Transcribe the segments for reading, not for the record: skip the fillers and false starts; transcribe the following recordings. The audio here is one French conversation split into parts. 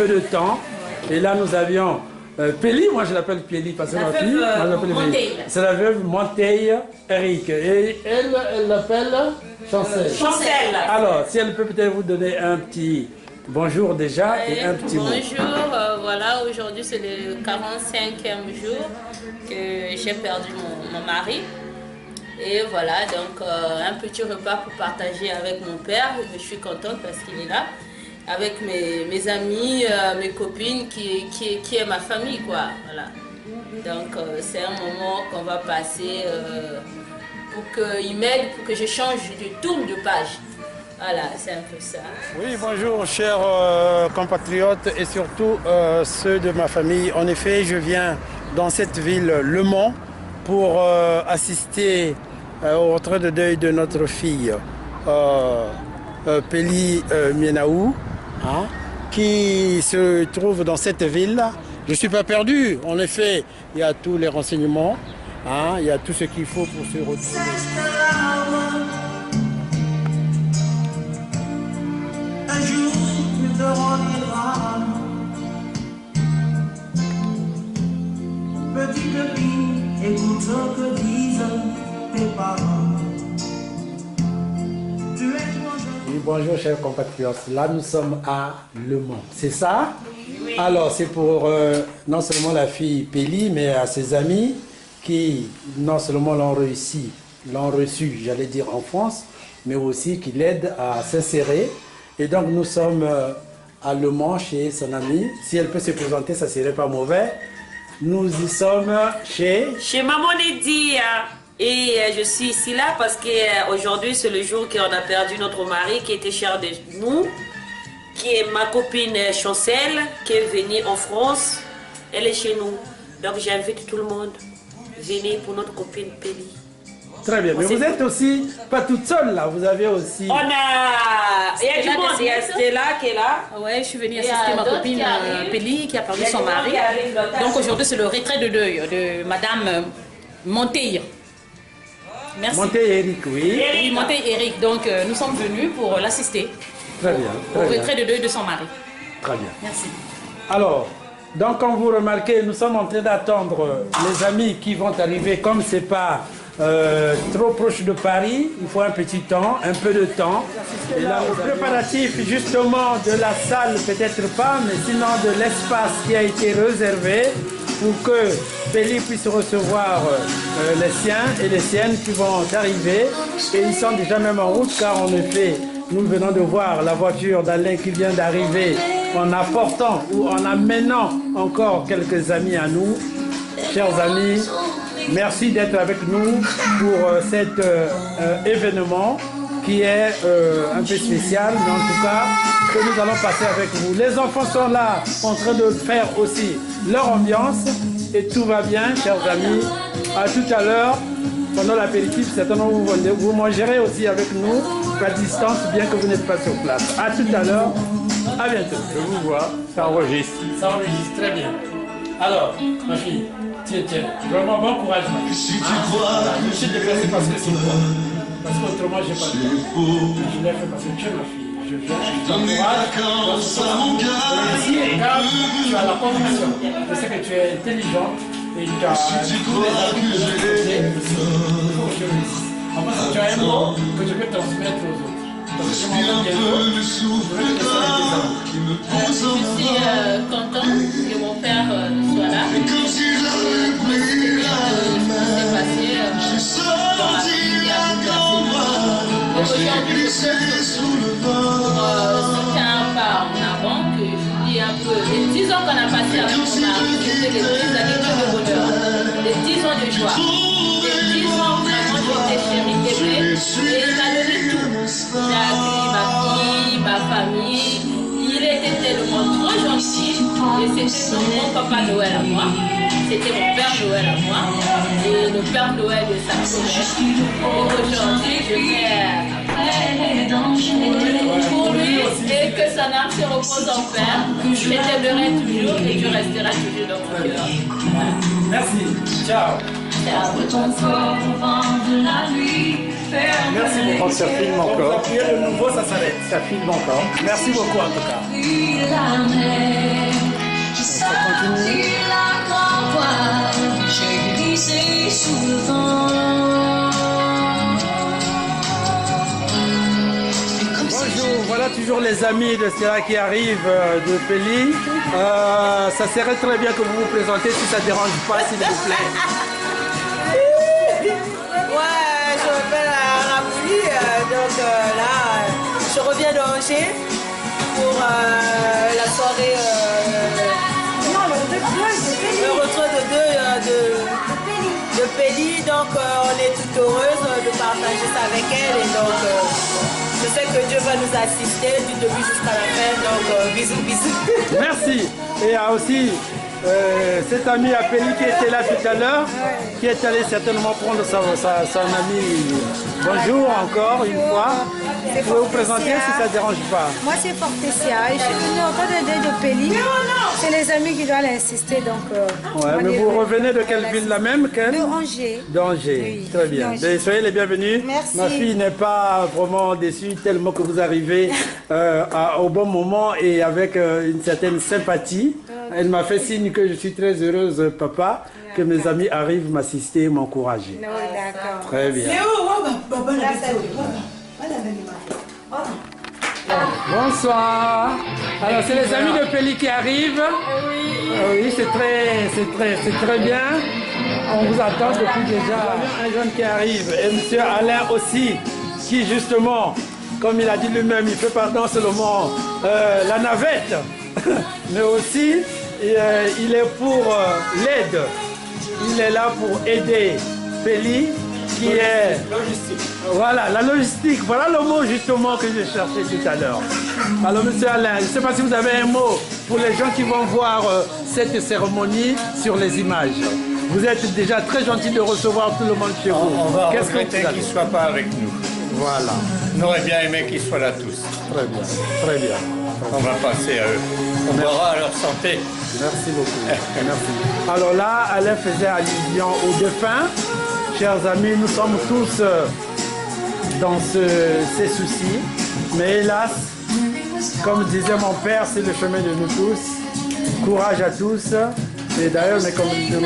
peu de temps. Et là, nous avions Péli, moi je l'appelle Péli parce que ma fille, moi je l'appelle Péli. C'est la veuve Monteil Eric. Et elle l'appelle Chancel. Chancel. Alors, si elle peut peut-être vous donner un petit bonjour déjà et un petit mot. Bonjour, voilà, aujourd'hui c'est le 45e jour que j'ai perdu mon mari. Et voilà, donc un petit repas pour partager avec mon père. Je suis contente parce qu'il est là. Avec mes amis, mes copines qui est ma famille, quoi. Voilà. Donc c'est un moment qu'on va passer pour qu'il m'aide, pour que je change, je tourne de page. Voilà, c'est un peu ça. Oui, bonjour chers compatriotes et surtout ceux de ma famille. En effet, je viens dans cette ville, Le Mans, pour assister au retrait de deuil de notre fille Péli Mienaou, hein, qui se trouve dans cette ville. Je ne suis pas perdu, en effet, il y a tous les renseignements, hein, il y a tout ce qu'il faut pour se retrouver. Un jour, tu te rendiras. Petite fille, écoute ce que disent tes parents. Tu es Oui, bonjour chers compatriotes, là nous sommes à Le Mans, c'est ça? Oui. Alors c'est pour non seulement la fille Péli, mais à ses amis qui non seulement l'ont reçu, j'allais dire en France, mais aussi qui l'aident à s'insérer. Et donc nous sommes à Le Mans chez son amie. Si elle peut se présenter, ça serait pas mauvais. Nous y sommes chez Maman Lady. Et je suis ici là parce qu'aujourd'hui c'est le jour qu'on a perdu notre mari qui était cher de nous, qui est ma copine Chancel, qui est venue en France. Elle est chez nous. Donc j'invite tout le monde. Venez pour notre copine Péli. Très bien, mais vous êtes aussi pas toute seule là, vous avez aussi... Il y a du monde, il y a Stella qui est là. Ouais, je suis venue assister ma copine Péli qui a perdu son mari. Donc aujourd'hui c'est le retrait de deuil de Madame Monteil. Merci. Monteil Eric, oui. Oui, Monteil Eric. Donc nous sommes venus pour l'assister. Très bien. Au retrait de deuil de son mari. Très bien. Merci. Alors, donc comme vous remarquez, nous sommes en train d'attendre les amis qui vont arriver. Comme c'est pas trop proche de Paris, il faut un petit temps, un peu de temps. Et là, le préparatif justement de la salle, peut-être pas, mais sinon de l'espace qui a été réservé pour que Péli puisse recevoir les siens et les siennes qui vont arriver. Et ils sont déjà même en route car en effet, nous venons de voir la voiture d'Alain qui vient d'arriver en apportant ou en amenant encore quelques amis à nous. Chers amis, merci d'être avec nous pour cet événement qui est un peu spécial, mais en tout cas que nous allons passer avec vous. Les enfants sont là en train de faire aussi leur ambiance et tout va bien, chers amis. À tout à l'heure, pendant l'apéritif, certainement vous mangerez aussi avec nous à distance, bien que vous n'êtes pas sur place. À tout à l'heure, à bientôt. Je vous vois, ça enregistre. Ça enregistre, très bien. Alors, ma fille, tiens, vraiment bon courage. Si tu crois, je suis déplacé parce que c'est toi. Parce qu'autrement, je n'ai pas le temps. Je l'ai fait parce que tu es ma fille. Je viens, je t'encourage. Ici, et quand tu as la conviction, je sais que tu es intelligente et tu as tous les habits de l'autre côté. Il faut que je réussisse. En plus, tu as un mot que je peux transmettre aux autres. Donc, je m'en vais bientôt. Je vais te laisser avec tes amis. Je suis contente que mon père soit là. Et que s'est passé dans la vie. Donc aujourd'hui, je peux pour un pas en avant que je dis un peu. Les 10 ans qu'on a passé avec mon mari, c'était les 10 années de bonheur, les 10 ans de joie. Les 10 ans vraiment j'étais chérie, et il m'a donné tout. J'ai accueilli ma fille, ma famille. Il était tellement trop gentil et c'était mon papa Noël à moi. C'était mon père Noël à moi et le père Noël de sa promesse. Et aujourd'hui, je fais pour lui et que son âme se repose en paix. Je t'aimerai toujours et tu resteras toujours dans mon cœur. Merci. Ciao. Merci beaucoup. Ça filme encore. Le nouveau, ça s'arrête. Ça filme encore. Merci beaucoup en tout cas. les amis de ceux qui arrivent de Peli. Ça serait très bien que vous vous présentez si ça ne dérange pas, s'il vous plaît. Ouais, je m'appelle Ramouli, donc là, je reviens d'Angers pour la soirée, le retrait de Peli, donc on est toute heureuse de partager ça avec elle et donc je sais que Dieu va nous assister du début jusqu'à la fin, donc bisous, bisous. Merci. Et il y a aussi cet ami à Peli qui était là tout à l'heure, qui est allé certainement prendre son ami. Bonjour encore une fois. Vous pouvez vous présenter si ça ne dérange pas. Moi c'est Fortesia et je suis venue au cas de Peli. C'est les amis qui doivent l'insister donc. Mais vous revenez de quelle ville la même qu'elle? De Angers. D'Angers, Oui, très bien. Soyez les bienvenus. Merci. Ma fille n'est pas vraiment déçue tellement que vous arrivez au bon moment et avec une certaine sympathie. Elle m'a fait signe que je suis très heureuse, papa, que mes amis arrivent m'assister et m'encourager. D'accord. Très bien. Bonsoir. Alors, c'est les amis de Peli qui arrivent. Oui, c'est très bien. On vous attend depuis déjà. Un jeune qui arrive. Et M. Alain aussi, qui justement, comme il a dit lui-même, il fait pardon seulement la navette. Mais aussi, il est pour l'aide. Il est là pour aider Peli, qui est... Logistique. Voilà, la logistique. Voilà le mot justement que je cherchais tout à l'heure. Alors, monsieur Alain, je ne sais pas si vous avez un mot pour les gens qui vont voir cette cérémonie sur les images. Vous êtes déjà très gentil de recevoir tout le monde chez vous. On va regretter qu'ils ne soient pas avec nous. Voilà. On aurait bien aimé qu'ils soient là tous. Très bien, très bien. On va passer à eux. On verra à leur santé. Merci beaucoup. Merci. Alors là, Alain faisait allusion aux défunts. Chers amis, nous sommes tous dans ces soucis. Mais hélas, comme disait mon père, c'est le chemin de nous tous. Courage à tous. Et d'ailleurs, mes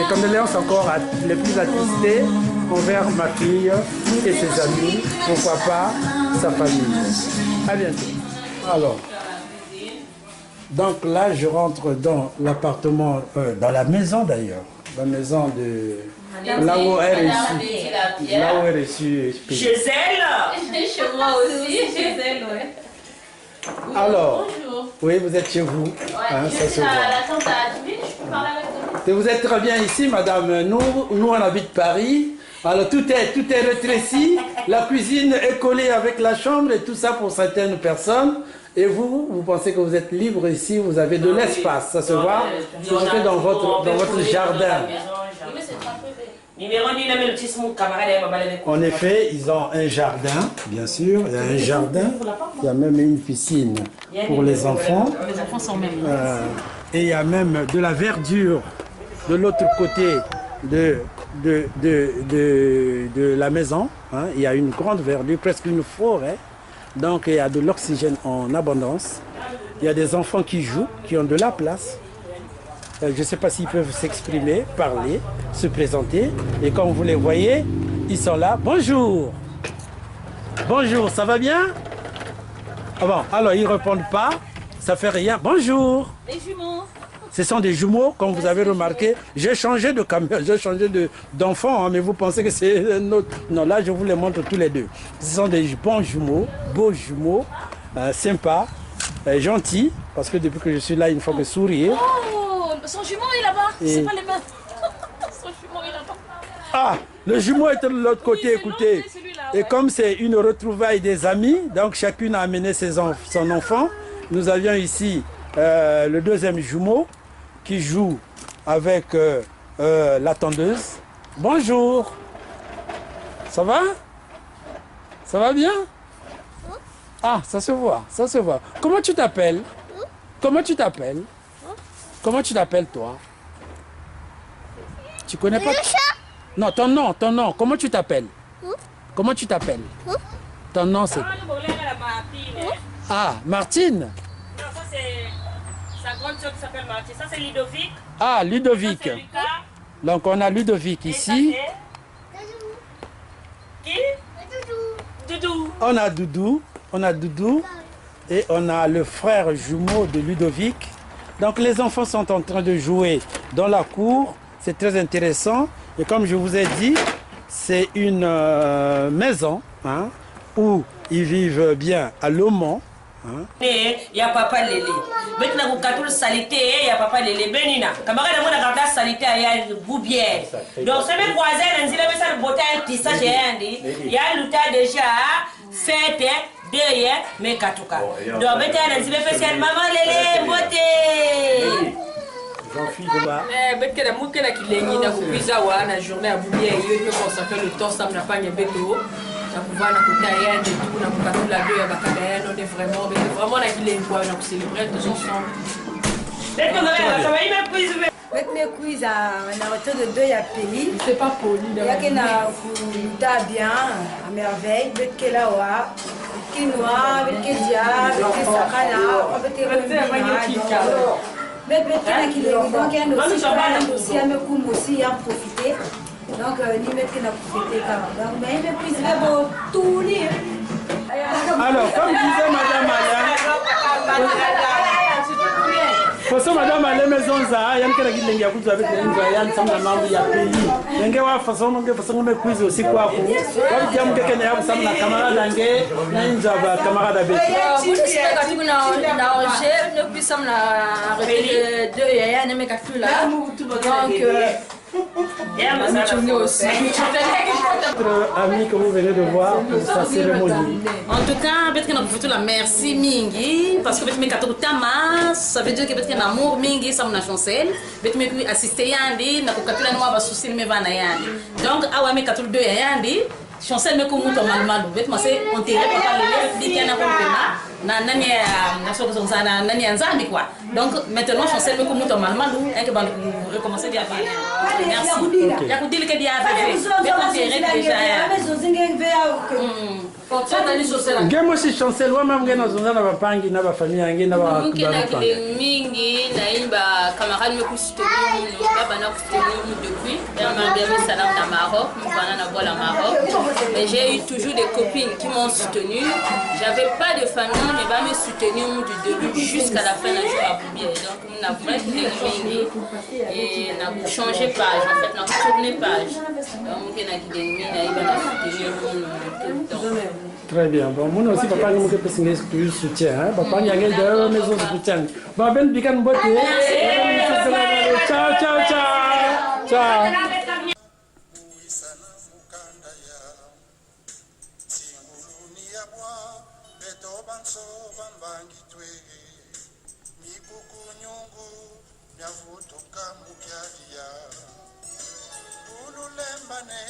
condoléances encore les plus attristées envers ma fille et ses amis, pourquoi pas sa famille. À bientôt. Alors, donc là, je rentre dans l'appartement, dans la maison d'ailleurs, la maison de... Là où elle est reçue. Chez elle? Chez moi aussi. Chez elle, ouais. Alors, Bonjour. oui, vous êtes chez vous. Hein, ça se voit. La tante Advine, je peux parler avec vous? Et vous êtes très bien ici, madame. Nous on habite Paris. Alors tout est rétréci. La cuisine est collée avec la chambre et tout ça pour certaines personnes. Et vous pensez que vous êtes libre ici, vous avez de l'espace, ça se voit. Vous êtes dans votre jardin. En effet, ils ont un jardin, bien sûr. Il y a un jardin. Il y a même une piscine pour les enfants. Les enfants sont même. Et il y a même de la verdure de l'autre côté de la maison. Hein. Il y a une grande verdure, presque une forêt. Donc il y a de l'oxygène en abondance. Il y a des enfants qui jouent, qui ont de la place. Je ne sais pas s'ils peuvent s'exprimer, parler, se présenter. Et comme vous les voyez, ils sont là. Bonjour. Bonjour, ça va bien? Ah bon, alors ils ne répondent pas. Ça fait rien. Bonjour. Les jumeaux. Ce sont des jumeaux, comme vous avez remarqué. J'ai changé de caméra, j'ai changé d'enfant, hein, mais vous pensez que c'est un autre. Non, là, je vous les montre tous les deux. Ce sont des bons jumeaux, beaux jumeaux, sympas, gentils, parce que depuis que je suis là, il ne faut que sourire. Oh, son jumeau est là-bas. C'est pas les mains. Son jumeau est là-bas. Ah, le jumeau est de l'autre côté, Oui, écoutez. c'est celui-là, Et ouais. comme c'est une retrouvaille des amis, donc chacune a amené son enfant. Nous avions ici le deuxième jumeau qui joue avec la tondeuse. Bonjour. Ça va? Ça va bien? Ah, ça se voit, ça se voit. Comment tu t'appelles? Comment tu t'appelles? Comment tu t'appelles, toi? Tu connais pas? Non, ton nom. Comment tu t'appelles? Comment tu t'appelles? Ton nom, c'est... Ah, Martine? Non, ça c'est sa grande soeur qui s'appelle Martine. Ça c'est Ludovic. Ah, Ça Ludovic. c'est Lucas. Donc, on a Ludovic Et ça, ici. c'est... Qui? Doudou. On a Doudou. On a Doudou. et on a le frère jumeau de Ludovic. Donc les enfants sont en train de jouer dans la cour, c'est très intéressant. Et comme je vous ai dit, c'est une maison hein, où ils vivent bien à Lomont. Il y a papa Lélé. Maintenant, vous avez salité, il y a papa Lélé. Benina, camarade, on a gardé salité, il y a Boubière. Donc, c'est mes voisins, on dit, mais ça, le beauté, un tissage, il y a l'outil déjà fait, derrière, mais Katouka. Donc, maintenant, on dit, mais maman Lélé, beauté. Jean-Philippe Ba. Betke na muke na kilengi na kupiza wa na journée à Boubière, il peut consacrer le temps ça n'a pas une béto. Na pouvoir na kutaya de tout na kukatula deux ya bakadaya on est vraiment na kilengi quoi donc célébrer tous ensemble. Betke na ça va il me prise. Betme kuiza na retour de deux ya peli. C'est pas poli là. Ya que na kuta bien à merveille betke la wa. Quinoa, betke dia, betke sakana, betke remina. Mais peut-être qu'il est donc il y a aussi à me couper aussi à profiter donc ni mettre qu'il a profité donc mais il méprise vraiment tout les alors comme disait Madame Alain façon Madame Alain maison ça yann kera kilengi ya kuzu avec les yann samna mambo ya pays yenge wa façon me quiz aussi quoi ko comme diam ke kenya ya samna camarade nge ninja ba camarade be Vous savez quand on a rangé ne plus ça na répéter deux ya ne me calcule là donc Notre ami que vous venez de voir pour sa cérémonie. En tout cas, peut-être que nous la merci Mingi parce que peut-être que Tama, ça veut dire que peut-être que l'amour Mingi ça m'a chancel, peut-être que assister Yandi, na kokatula no ba souci me va na Yandi. Donc awa me katul deux Yandi, chancel me ko muto malmalo, peut-être c'est on tirait pas le dit na ko na nani na soko sana nani nzambi quoi. Donc maintenant chancel me ko muto malmalo, et que ba recommencer dia faire. Merci. Ya kudile ke dia Ngemo si chancel wa mam ngena zonza na bapangi na ba famille ngi na ba mingi naimba camarade me soutenir baba na soutenir depuis m'a bien salam na Maroc m'vana na bola Maroc mais j'ai eu toujours des copines qui m'ont soutenu j'avais pas de famille mais va me soutenir du début jusqu'à la fin de la journée à Boubière donc on a vraiment mingi et n'a changé page en fait n'a tourné page donc on a qui naimba na soutenir tout le temps. Très bien. Bon, moi aussi, papa, nous avons plus soutien. Papa, il y a une maison de soutien. Bon, ben, bikan bote. Ciao, ciao, ciao. Ciao. Ululembane